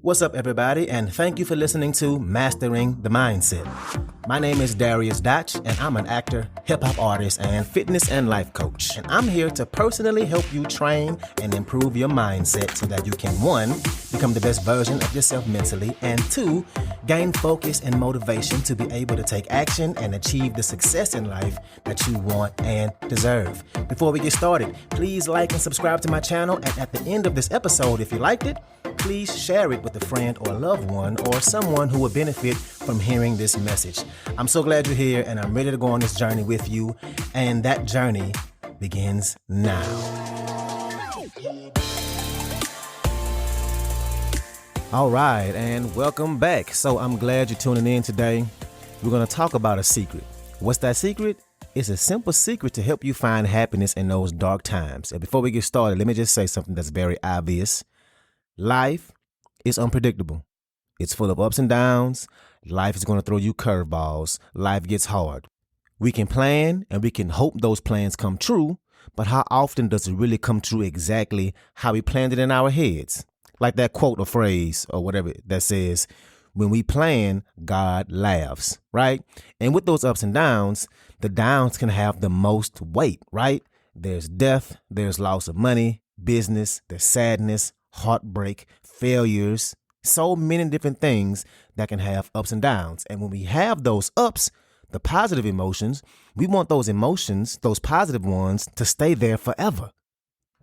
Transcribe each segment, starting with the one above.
What's up, everybody, and thank you for listening to Mastering the Mindset. My name is Dariusdotch, and I'm an actor, hip-hop artist, and fitness and life coach. And I'm here to personally help you train and improve your mindset so that you can, 1, become the best version of yourself mentally, and 2, gain focus and motivation to be able to take action and achieve the success in life that you want and deserve. Before we get started, please like and subscribe to my channel, and at the end of this episode, if you liked it, please share it with a friend or a loved one or someone who would benefit from hearing this message. I'm so glad you're here, and I'm ready to go on this journey with you, and that journey begins now. All right, and welcome back. So I'm glad you're tuning in today. We're going to talk about a secret. What's that secret? It's a simple secret to help you find happiness in those dark times. And before we get started, let me just say something that's very obvious. Life is unpredictable. It's full of ups and downs. Life is going to throw you curveballs. Life gets hard. We can plan and we can hope those plans come true, but how often does it really come true exactly how we planned it in our heads? Like that quote or phrase or whatever that says, when we plan, God laughs, right? And with those ups and downs, the downs can have the most weight, right? There's death, there's loss of money, business, there's sadness, heartbreak, failures, so many different things that can have ups and downs. And when we have those ups, the positive emotions, we want those emotions, those positive ones, to stay there forever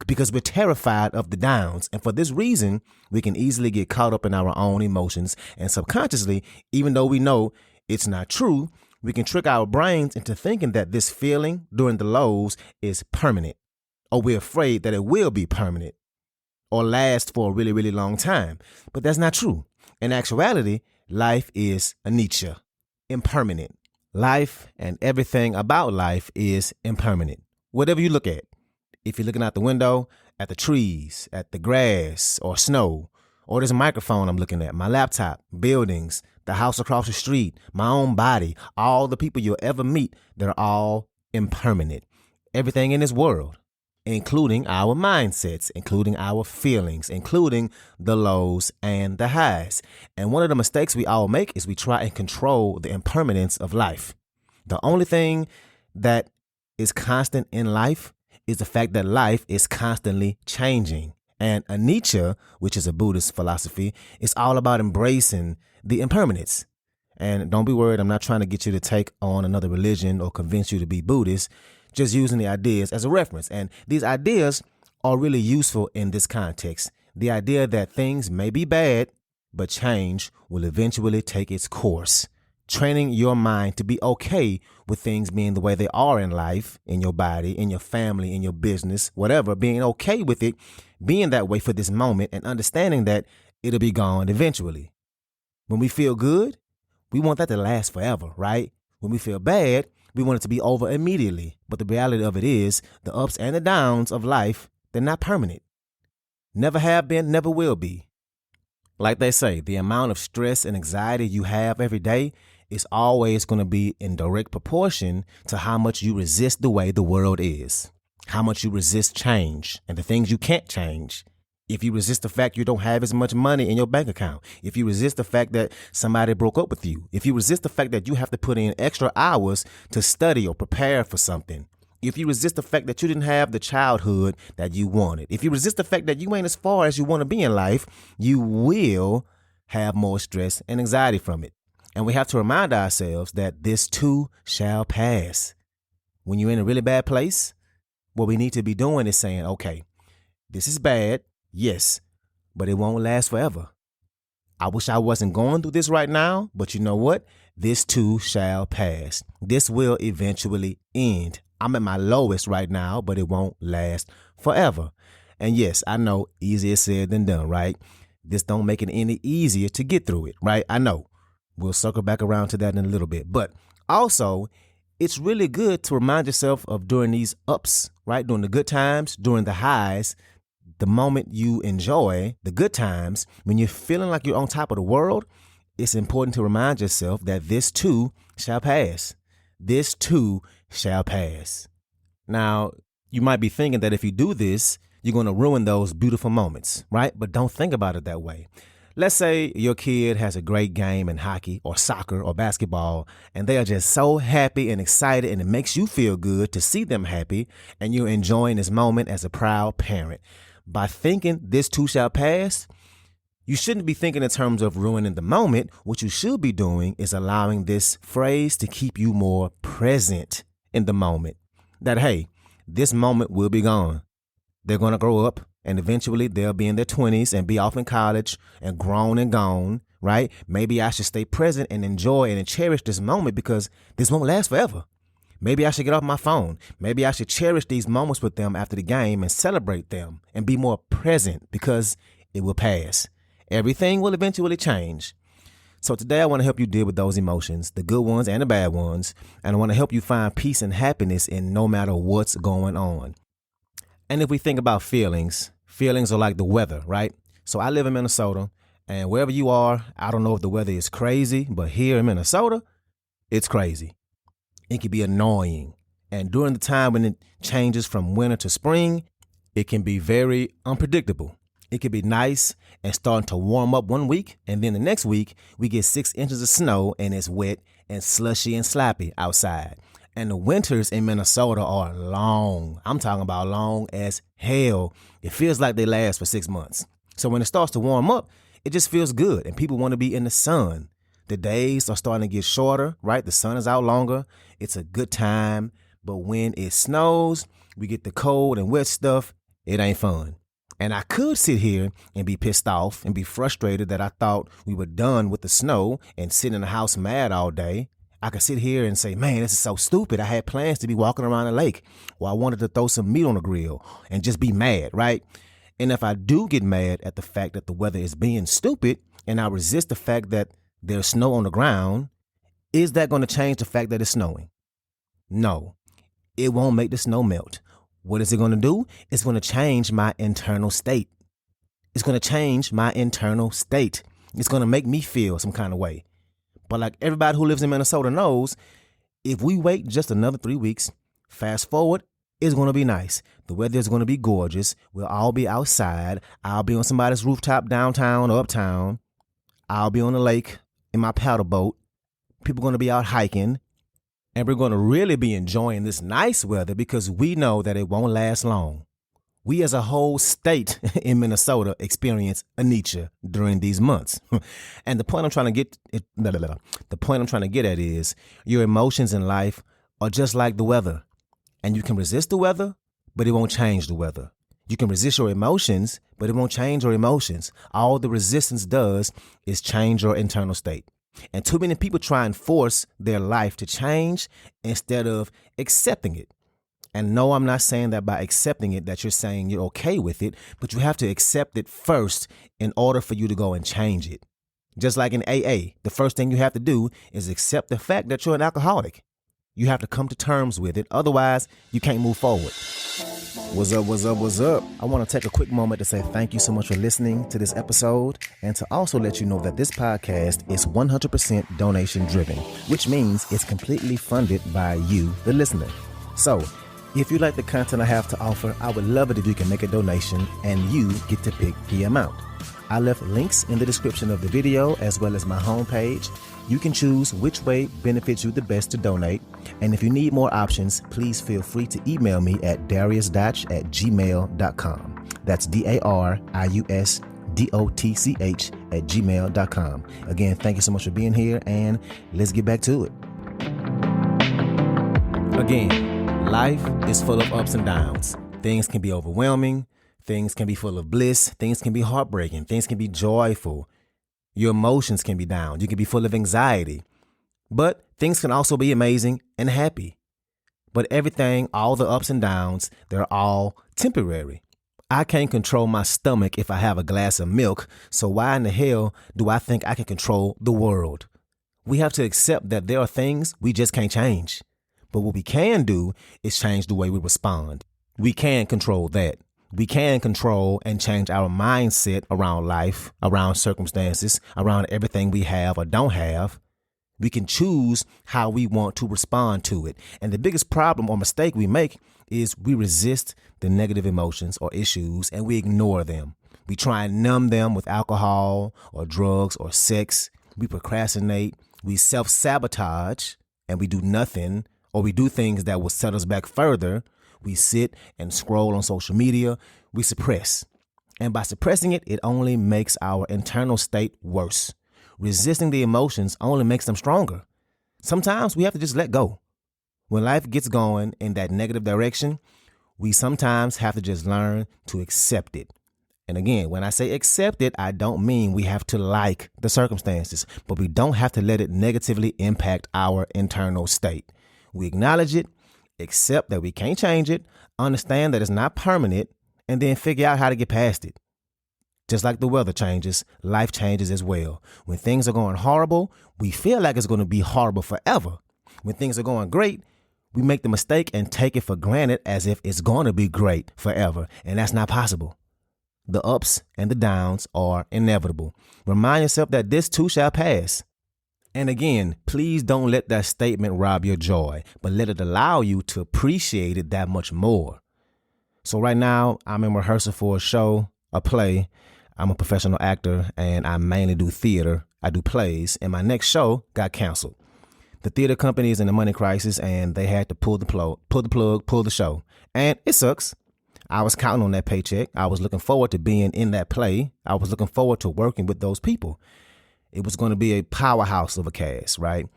because we're terrified of the downs. And for this reason, we can easily get caught up in our own emotions, and subconsciously, even though we know it's not true, we can trick our brains into thinking that this feeling during the lows is permanent, or we're afraid that it will be permanent or last for a really, really long time. But that's not true. In actuality, life is anicca, impermanent. Life and everything about life is impermanent. Whatever you look at, if you're looking out the window, at the trees, at the grass or snow, or this microphone I'm looking at, my laptop, buildings, the house across the street, my own body, all the people you'll ever meet, they're all impermanent. Everything in this world, including our mindsets, including our feelings, including the lows and the highs. And one of the mistakes we all make is we try and control the impermanence of life. The only thing that is constant in life is the fact that life is constantly changing. And anicca, which is a Buddhist philosophy, is all about embracing the impermanence. And don't be worried, I'm not trying to get you to take on another religion or convince you to be Buddhist. Just using the ideas as a reference. And these ideas are really useful in this context. The idea that things may be bad, but change will eventually take its course. Training your mind to be okay with things being the way they are in life, in your body, in your family, in your business, whatever, being okay with it, being that way for this moment and understanding that it'll be gone eventually. When we feel good, we want that to last forever, right? When we feel bad, we want it to be over immediately. But the reality of it is the ups and the downs of life, they're not permanent. Never have been, never will be. Like they say, the amount of stress and anxiety you have every day is always going to be in direct proportion to how much you resist the way the world is, how much you resist change and the things you can't change. If you resist the fact you don't have as much money in your bank account, if you resist the fact that somebody broke up with you, if you resist the fact that you have to put in extra hours to study or prepare for something, if you resist the fact that you didn't have the childhood that you wanted, if you resist the fact that you ain't as far as you want to be in life, you will have more stress and anxiety from it. And we have to remind ourselves that this too shall pass. When you're in a really bad place, what we need to be doing is saying, okay, this is bad. Yes, but it won't last forever. I wish I wasn't going through this right now, but you know what? This too shall pass. This will eventually end. I'm at my lowest right now, but it won't last forever. And yes, I know easier said than done, right? This don't make it any easier to get through it, right? I know. We'll circle back around to that in a little bit. But also, it's really good to remind yourself of during these ups, right? During the good times, during the highs, the moment you enjoy the good times, when you're feeling like you're on top of the world, it's important to remind yourself that this too shall pass. This too shall pass. Now, you might be thinking that if you do this, you're going to ruin those beautiful moments, right? But don't think about it that way. Let's say your kid has a great game in hockey or soccer or basketball, and they are just so happy and excited, and it makes you feel good to see them happy, and you're enjoying this moment as a proud parent. By thinking this too shall pass, you shouldn't be thinking in terms of ruining the moment. What you should be doing is allowing this phrase to keep you more present in the moment. That, hey, this moment will be gone. They're going to grow up, and eventually they'll be in their 20s and be off in college and grown and gone, right? Maybe I should stay present and enjoy and cherish this moment because this won't last forever. Maybe I should get off my phone. Maybe I should cherish these moments with them after the game and celebrate them and be more present because it will pass. Everything will eventually change. So today I want to help you deal with those emotions, the good ones and the bad ones, and I want to help you find peace and happiness in no matter what's going on. And if we think about feelings are like the weather, right? So I live in Minnesota, and wherever you are, I don't know if the weather is crazy, but here in Minnesota, it's crazy. It can be annoying. And during the time when it changes from winter to spring, it can be very unpredictable. It could be nice and starting to warm up one week, and then the next week we get 6 inches of snow and it's wet and slushy and sloppy outside. And the winters in Minnesota are long. I'm talking about long as hell. It feels like they last for 6 months. So when it starts to warm up, it just feels good and people want to be in the sun. The days are starting to get shorter, right? The sun is out longer. It's a good time. But when it snows, we get the cold and wet stuff. It ain't fun. And I could sit here and be pissed off and be frustrated that I thought we were done with the snow and sit in the house mad all day. I could sit here and say, man, this is so stupid. I had plans to be walking around the lake, or I wanted to throw some meat on the grill and just be mad, right? And if I do get mad at the fact that the weather is being stupid and I resist the fact that there's snow on the ground, is that going to change the fact that it's snowing? No, it won't make the snow melt. What is it going to do? It's going to change my internal state. It's going to change my internal state. It's going to make me feel some kind of way. But like everybody who lives in Minnesota knows, if we wait just another 3 weeks, fast forward, it's going to be nice. The weather is going to be gorgeous. We'll all be outside. I'll be on somebody's rooftop downtown or uptown. I'll be on the lake in my paddle boat. People are going to be out hiking. And we're going to really be enjoying this nice weather because we know that it won't last long. We as a whole state in Minnesota experience anicca during these months. And the point I'm trying to get at is your emotions in life are just like the weather. And you can resist the weather, but it won't change the weather. You can resist your emotions, but it won't change your emotions. All the resistance does is change your internal state. And too many people try and force their life to change instead of accepting it. And no, I'm not saying that by accepting it that you're saying you're okay with it, but you have to accept it first in order for you to go and change it. Just like in AA, the first thing you have to do is accept the fact that you're an alcoholic. You have to come to terms with it. Otherwise, you can't move forward. What's up, what's up, what's up? I want to take a quick moment to say thank you so much for listening to this episode and to also let you know that this podcast is 100% donation driven, which means it's completely funded by you, the listener. So if you like the content I have to offer, I would love it if you can make a donation and you get to pick the amount. I left links in the description of the video as well as my homepage. You can choose which way benefits you the best to donate. And if you need more options, please feel free to email me at dariusdotch@gmail.com. That's DARIUSDOTCH@gmail.com. Again, thank you so much for being here and let's get back to it. Again, life is full of ups and downs. Things can be overwhelming. Things can be full of bliss. Things can be heartbreaking. Things can be joyful. Your emotions can be down. You can be full of anxiety. But things can also be amazing and happy. But everything, all the ups and downs, they're all temporary. I can't control my stomach if I have a glass of milk. So why in the hell do I think I can control the world? We have to accept that there are things we just can't change. But what we can do is change the way we respond. We can control that. We can control and change our mindset around life, around circumstances, around everything we have or don't have. We can choose how we want to respond to it. And the biggest problem or mistake we make is we resist the negative emotions or issues and we ignore them. We try and numb them with alcohol or drugs or sex. We procrastinate. We self-sabotage and we do nothing, or we do things that will set us back further. We sit and scroll on social media. We suppress. And by suppressing it, it only makes our internal state worse. Resisting the emotions only makes them stronger. Sometimes we have to just let go. When life gets going in that negative direction, we sometimes have to just learn to accept it. And again, when I say accept it, I don't mean we have to like the circumstances, but we don't have to let it negatively impact our internal state. We acknowledge it, accept that we can't change it, understand that it's not permanent, and then figure out how to get past it. Just like the weather changes, life changes as well. When things are going horrible, we feel like it's going to be horrible forever. When things are going great, we make the mistake and take it for granted as if it's going to be great forever, and that's not possible. The ups and the downs are inevitable. Remind yourself that this too shall pass. And again, please don't let that statement rob your joy, but let it allow you to appreciate it that much more. So right now, I'm in rehearsal for a show, a play. I'm a professional actor, and I mainly do theater. I do plays, and my next show got canceled. The theater company is in a money crisis, and they had to pull the show. And it sucks. I was counting on that paycheck. I was looking forward to being in that play. I was looking forward to working with those people. It was going to be a powerhouse of a cast, right?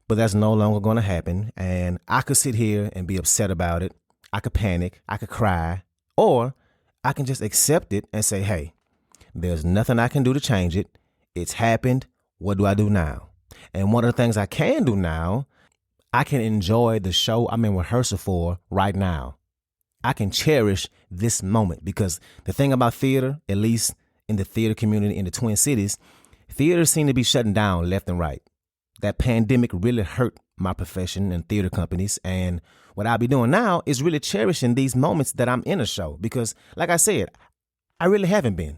But that's no longer going to happen. And I could sit here and be upset about it. I could panic. I could cry. Or I can just accept it and say, hey, there's nothing I can do to change it. It's happened. What do I do now? And one of the things I can do now, I can enjoy the show I'm in rehearsal for right now. I can cherish this moment, because the thing about theater, at least in the theater community in the Twin Cities, theaters seem to be shutting down left and right. That pandemic really hurt my profession and theater companies. And what I'll be doing now is really cherishing these moments that I'm in a show, because like I said, I really haven't been.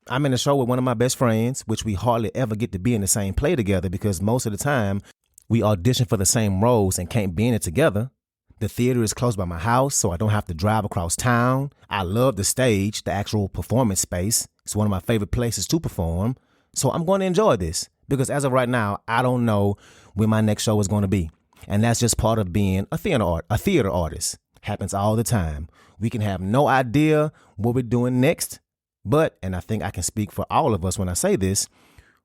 I'm in a show with one of my best friends, which we hardly ever get to be in the same play together, because most of the time we audition for the same roles and can't be in it together. The theater is close by my house, so I don't have to drive across town. I love the stage, the actual performance space. It's one of my favorite places to perform. So I'm going to enjoy this, because as of right now, I don't know when my next show is going to be. And that's just part of being a theater artist. Happens all the time. We can have no idea what we're doing next. But, and I think I can speak for all of us when I say this,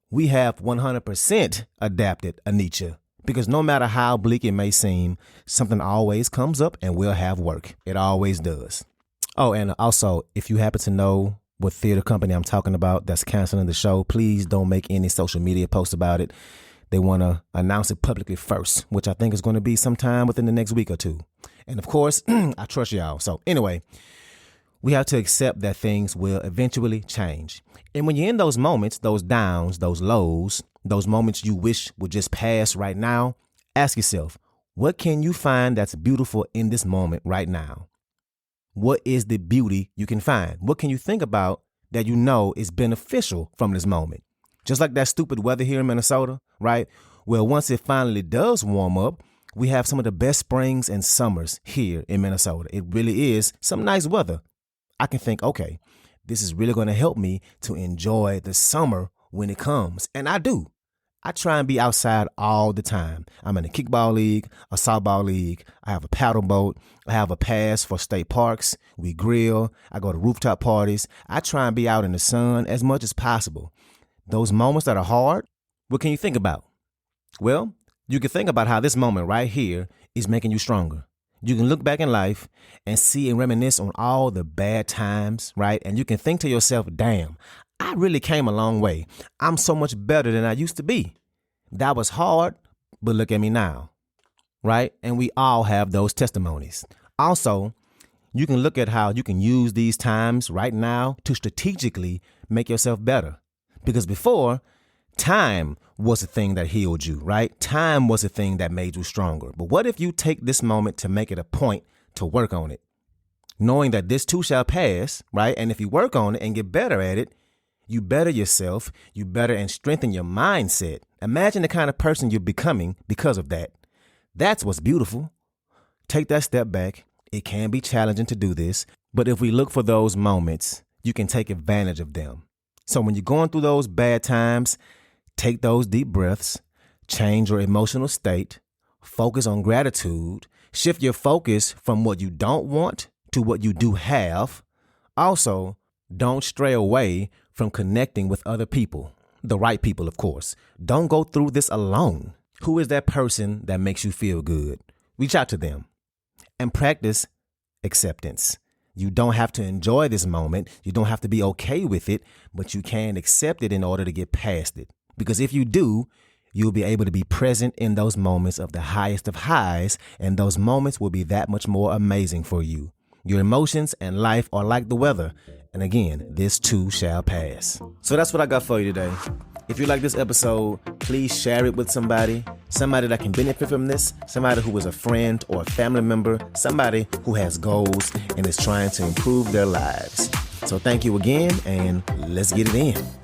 we have 100% adapted Anisha. Because no matter how bleak it may seem, something always comes up and we'll have work. It always does. Oh, and also, if you happen to know what theater company I'm talking about that's canceling the show, please don't make any social media posts about it. They want to announce it publicly first, which I think is going to be sometime within the next week or two. And of course, I trust y'all. So anyway, we have to accept that things will eventually change. And when you're in those moments, those downs, those lows, those moments you wish would just pass right now, ask yourself, what can you find that's beautiful in this moment right now? What is the beauty you can find? What can you think about that you know is beneficial from this moment? Just like that stupid weather here in Minnesota, right? Well, once it finally does warm up, we have some of the best springs and summers here in Minnesota. It really is some nice weather. I can think, okay, this is really going to help me to enjoy the summer when it comes. And I do. I try and be outside all the time. I'm in a kickball league, a softball league. I have a paddle boat. I have a pass for state parks. We grill. I go to rooftop parties. I try and be out in the sun as much as possible. Those moments that are hard, what can you think about? Well, you can think about how this moment right here is making you stronger. You can look back in life and see and reminisce on all the bad times, right? And you can think to yourself, damn, I really came a long way. I'm so much better than I used to be. That was hard, but look at me now, right? And we all have those testimonies. Also, you can look at how you can use these times right now to strategically make yourself better. Because before, time was the thing that healed you, right? Time was the thing that made you stronger. But what if you take this moment to make it a point to work on it? Knowing that this too shall pass, right? And if you work on it and get better at it, you better yourself, you better and strengthen your mindset. Imagine the kind of person you're becoming because of that. That's what's beautiful. Take that step back. It can be challenging to do this, but if we look for those moments, you can take advantage of them. So when you're going through those bad times, take those deep breaths, change your emotional state, focus on gratitude, shift your focus from what you don't want to what you do have. Also, don't stray away from connecting with other people, the right people, of course. Don't go through this alone. Who is that person that makes you feel good? Reach out to them and practice acceptance. You don't have to enjoy this moment. You don't have to be okay with it, but you can accept it in order to get past it. Because if you do, you'll be able to be present in those moments of the highest of highs, and those moments will be that much more amazing for you. Your emotions and life are like the weather. And again, this too shall pass. So that's what I got for you today. If you like this episode, please share it with somebody that can benefit from this, somebody who is a friend or a family member, somebody who has goals and is trying to improve their lives. So thank you again, and let's get it in.